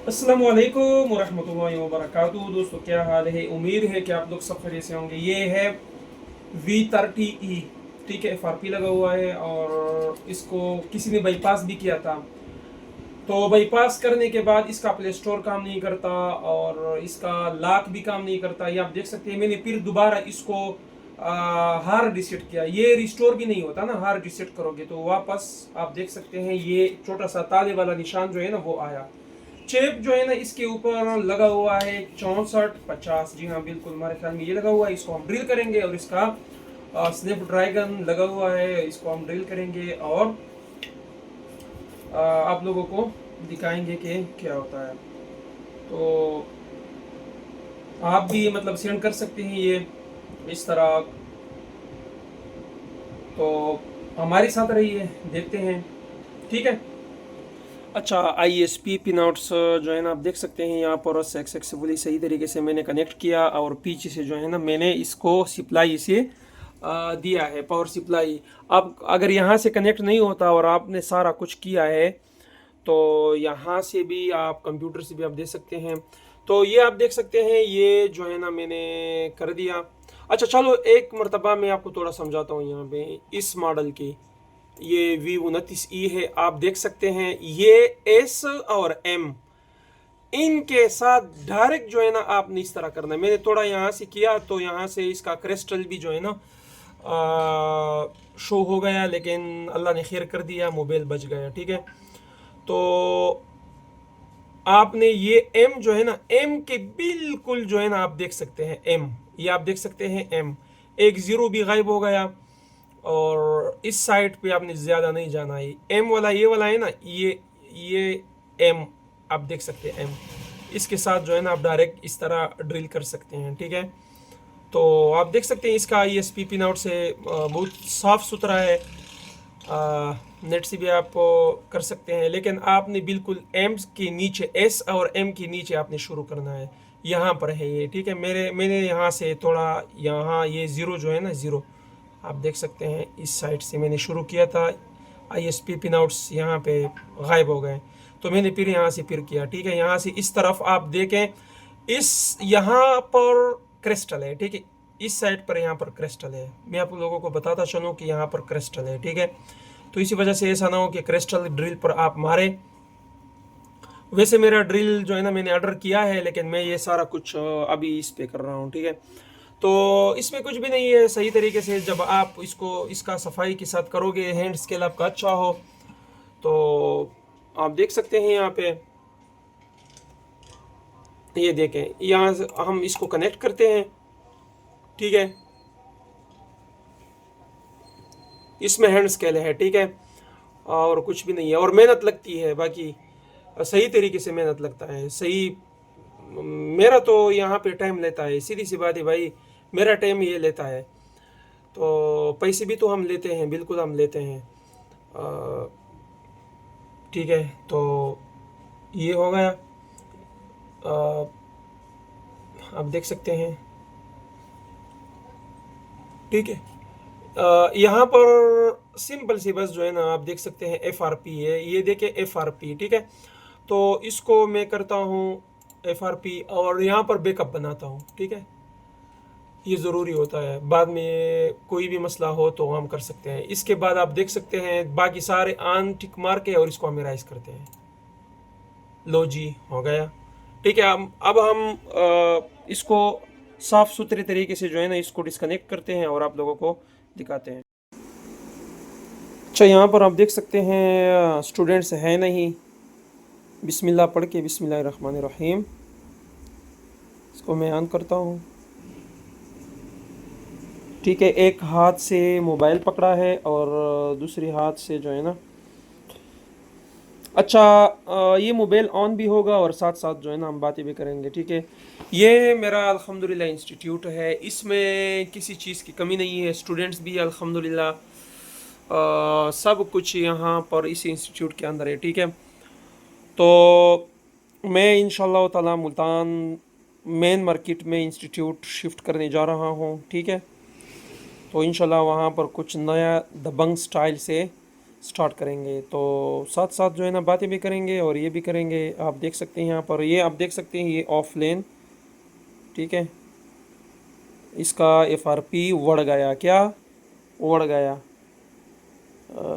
अस्सलामुअलैकुम वरहमतुल्लाहि वबरकातुहू। दोस्तों, क्या हाल है? उम्मीद है कि आप लोग सब खैरियत से होंगे। ये है V30E, ठीक है। FRP लगा हुआ है और इसको किसी ने बाईपास भी किया था। तो बाईपास करने के बाद इसका प्ले स्टोर काम नहीं करता और इसका लॉक भी काम नहीं करता। ये आप देख सकते हैं। मैंने फिर दोबारा इसको हार्ड रिसेट किया। ये रिस्टोर भी नहीं होता ना, हार्ड रिसेट करोगे तो वापस आप देख सकते हैं ये छोटा सा ताले वाला निशान जो है ना वो आया। चेप जो है ना इसके ऊपर लगा हुआ है 6450। जी हाँ, बिल्कुल हमारे ख्याल में ये लगा हुआ है। इसको हम ड्रिल करेंगे और इसका स्नैपड्रैगन लगा हुआ है, इसको हम ड्रिल करेंगे और आप लोगों को दिखाएंगे कि क्या होता है। तो आप भी मतलब सेंड कर सकते हैं ये इस तरह। तो हमारे साथ रहिए, देखते हैं, ठीक है। अच्छा, ISP पिनआउट्स जो है ना आप देख सकते हैं यहाँ पर सक्सेसफुली सही तरीके से मैंने कनेक्ट किया और पीछे से जो है ना मैंने इसको सप्लाई से दिया है, पावर सप्लाई। अब अगर यहाँ से कनेक्ट नहीं होता और आपने सारा कुछ किया है तो यहाँ से भी आप कंप्यूटर से भी आप दे सकते हैं। तो ये आप देख सकते हैं, ये जो है ना मैंने कर दिया। अच्छा चलो, एक मरतबा मैं आपको थोड़ा समझाता हूँ यहाँ पे इस मॉडल की। ये V29E है, आप देख सकते हैं। ये S और M इनके साथ डायरेक्ट जो है ना आपने इस तरह करना है। मैंने थोड़ा यहाँ से किया तो यहाँ से इसका क्रिस्टल भी जो है ना शो हो गया, लेकिन अल्लाह ने खैर कर दिया, मोबाइल बच गया, ठीक है। तो आपने ये M जो है ना, M के बिल्कुल जो है ना आप देख सकते हैं M, ये आप देख सकते हैं M, एक ज़ीरो भी गायब हो गया। और इस साइड पे आपने ज़्यादा नहीं जाना है। M वाला ये वाला है ना, ये M आप देख सकते हैं M, इसके साथ जो है ना आप डायरेक्ट इस तरह ड्रिल कर सकते हैं, ठीक है। तो आप देख सकते हैं इसका ISP पिन आउट से बहुत साफ़ सुथरा है। नेट से भी आप कर सकते हैं, लेकिन आपने बिल्कुल एम के नीचे, S और M के नीचे आपने शुरू करना है। यहाँ पर है ये, ठीक है। मैंने यहाँ से थोड़ा, यहाँ ये ज़ीरो जो है ना, ज़ीरो आप देख सकते हैं, इस साइड से मैंने शुरू किया था। ISP पिन आउट्स यहाँ पे गायब हो गए तो मैंने फिर यहाँ से फिर किया, ठीक है। यहाँ से इस तरफ आप देखें, इस यहाँ पर क्रिस्टल है, ठीक है। इस साइड पर यहाँ पर क्रिस्टल है। मैं आप लोगों को बताता चलूँ कि यहाँ पर क्रिस्टल है, ठीक है। तो इसी वजह से ऐसा ना हो कि क्रिस्टल ड्रिल पर आप मारे। वैसे मेरा ड्रिल जो है ना मैंने ऑर्डर किया है, लेकिन मैं ये सारा कुछ अभी इस पे कर रहा हूँ, ठीक है। तो इसमें कुछ भी नहीं है। सही तरीके से जब आप इसको इसका सफाई के साथ करोगे, हैंड स्केल आपका अच्छा हो, तो आप देख सकते हैं यहाँ पे, ये देखें, यहाँ से हम इसको कनेक्ट करते हैं, ठीक है। इसमें हैंड स्केल है, ठीक है, और कुछ भी नहीं है। और मेहनत लगती है, बाकी सही तरीके से मेहनत लगता है, सही। मेरा तो यहाँ पे टाइम लेता है, सीधी सी बात है भाई, मेरा टाइम ये लेता है। तो पैसे भी तो हम लेते हैं, बिल्कुल हम लेते हैं, ठीक है। तो ये हो गया, आप देख सकते हैं, ठीक है। यहाँ पर सिंपल सी बस जो है ना आप देख सकते हैं FRP है, ये देखें FRP, ठीक है। तो इसको मैं करता हूँ FRP और यहाँ पर बैकअप बनाता हूँ, ठीक है। ये ज़रूरी होता है, बाद में कोई भी मसला हो तो हम कर सकते हैं। इसके बाद आप देख सकते हैं बाकी सारे आन टिक मार के और इसको हम इराइज करते हैं। लो जी, हो गया, ठीक है। अब हम इसको साफ़ सुथरे तरीके से जो है ना इसको डिस्कनेक्ट करते हैं और आप लोगों को दिखाते हैं। अच्छा, यहाँ पर आप देख सकते हैं स्टूडेंट्स हैं नहीं। बिस्मिल्लाह पढ़ के, बिस्मिल्लाहिर्रहमानिर्रहीम, इसको मैं ऑन करता हूँ, ठीक है। एक हाथ से मोबाइल पकड़ा है और दूसरी हाथ से जो है ना, अच्छा, ये मोबाइल ऑन भी होगा और साथ साथ जो है ना हम बातें भी करेंगे, ठीक है। ये मेरा अल्हम्दुलिल्लाह इंस्टीट्यूट है, इसमें किसी चीज़ की कमी नहीं है। स्टूडेंट्स भी अल्हम्दुलिल्लाह सब कुछ यहाँ पर इस इंस्टीट्यूट के अंदर है, ठीक है। तो मैं इंशाल्लाह ताला मुल्तान मेन मार्केट में इंस्टीट्यूट शिफ्ट करने जा रहा हूँ, ठीक है। तो इंशाल्लाह वहाँ पर कुछ नया दबंग स्टाइल से स्टार्ट करेंगे। तो साथ साथ जो है ना बातें भी करेंगे और ये भी करेंगे। आप देख सकते हैं यहाँ पर, ये आप देख सकते हैं ये ऑफ लेन, ठीक है। इसका FRP बढ़ गया, क्या बढ़ गया।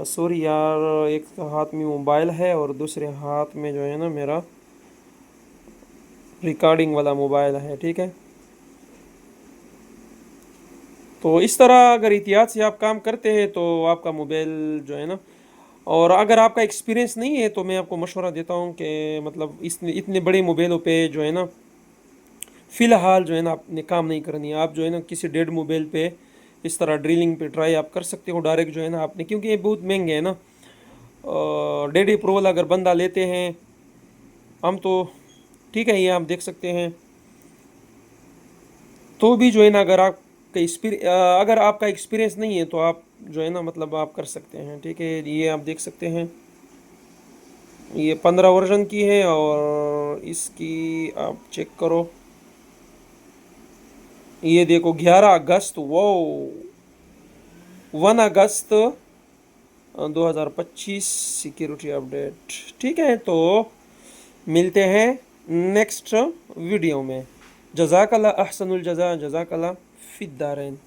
सॉरी यार, एक हाथ में मोबाइल है और दूसरे हाथ में जो है ना मेरा रिकॉर्डिंग वाला मोबाइल है, ठीक है। तो इस तरह अगर एहतियात से आप काम करते हैं तो आपका मोबाइल जो है ना, और अगर आपका एक्सपीरियंस नहीं है तो मैं आपको मशवरा देता हूँ कि मतलब इस इतने बड़े मोबाइलों पे जो है ना फ़िलहाल जो है ना आपने काम नहीं करनी है। आप जो है ना किसी डेड मोबाइल पे इस तरह ड्रिलिंग पे ट्राई आप कर सकते हो डायरेक्ट जो है ना आपने, क्योंकि ये बहुत महंगे है ना। डेड अप्रूवल अगर बंदा लेते हैं हम तो ठीक है, ये आप देख सकते हैं। तो भी जो है ना अगर आपका एक्सपीरियंस नहीं है तो आप जो है ना मतलब आप कर सकते हैं, ठीक है। ये आप देख सकते हैं, ये 15 वर्जन की है और इसकी आप चेक करो, ये देखो 11 अगस्त, वो 1 अगस्त 2025 सिक्योरिटी अपडेट, ठीक है। तो मिलते हैं नेक्स्ट वीडियो में। जज़ाकल्ला अहसनुल जज़ा, जज़ाकल्ला फिद्दारैन।